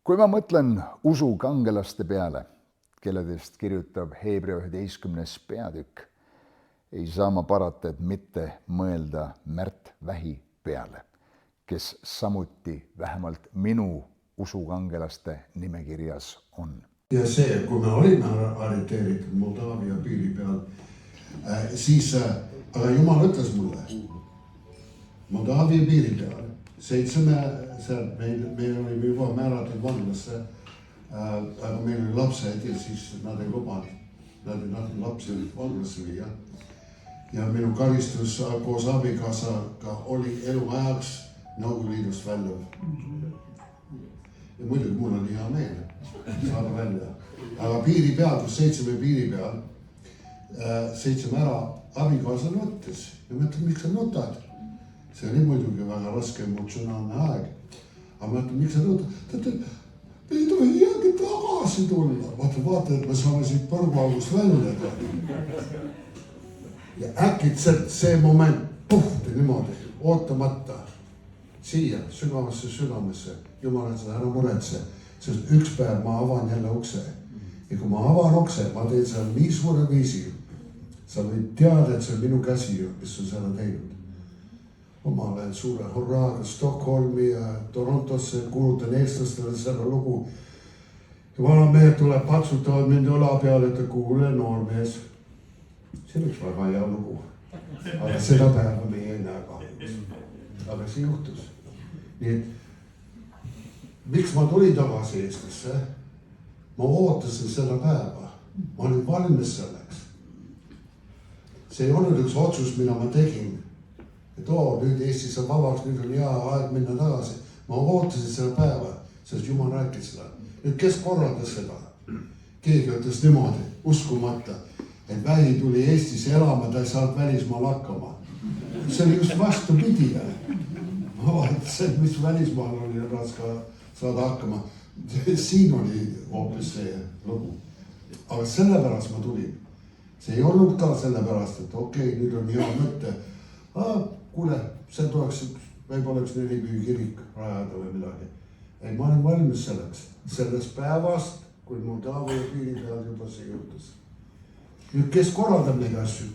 Kui ma mõtlen usu kangelaste peale, kelledest kirjutab Hebra 11. peatükk, ei saa ma parata, et mitte mõelda Märt Vähi peale, kes samuti vähemalt minu usukangelaste nimekirjas on. Ja see, kui me olime arreteeritud Moldaavia piiri peal, siis aga Jumal ütles mulle, Moldaavia piiri peal, 7 sealt, meil oli juba määratud vanglasse, aga meil oli lapsed ja siis nad ei lubanud, nad lapsi vanglasse viia. Ja minu karistus koos abikaasaga oli eluajaks Nõukogude Liidust väljuv. Ja muidugi mul oli hea meel saada välja. Aga piiri peal, kus 7 piiri peal, 7 ära abikaasa nuttes. Ja ma ütlen, miks sa nutad? See oli muidugi väga raske emotsionaalne aeg. Aga ma ütlen, miks sa nutad? Ei tohi jäägi tagasi tulla. Vaata, et me saame siit põrguaugust välja. Ja äkitselt see moment puhti niimoodi, ootamata siia sügavasse südamesse. Jumal, et seda ära muretse, sest üks päev ma avan jälle ukse. Ja kui ma avan ukse, ma teen seal nii suure viisi. Sa võid teada, et see on minu käsi, mis on seda teinud. Ma lähen suure hurraaga Stockholmi ja Torontosse, kuulutan eestlastele seda lugu. Ja vanamehed tuleb patsutavad mind õla peale, et kuule noormees. See on üks väga hea lugu. Aga seda päeva me ei näe kahjuks. Aga see juhtus. Nii et miks ma tulin tagasi Eestisse? Ma ootasin seda päeva. Ma olin valmis selleks. See ei olnud üks otsus, mida ma tegin. Et nüüd Eestis on vabaks, nüüd on hea aeg minna tagasi. Ma ootasin seda päeva, sest Jumal rääkis seda. Nüüd kes korraldas seda? Keegi ütles niimoodi, uskumata, et Vähi tuli Eestis elama, ta ei saanud välismaal hakkama. See oli just vastupidi. See, mis välismaal oli raske saada hakkama. Siin oli hoopis see lugu. Aga sellepärast ma tulin. See ei olnud ka sellepärast, et okei, nüüd on hea mõte. Kuule, see tuleks, võib-olla üks Nelipüü kirik rajada või midagi. Ei, ma olin valmis selleks. Sellest päevast, kui Moldaavia piiri peal juba see juhtus. Nüüd, kes korraldab neid asju?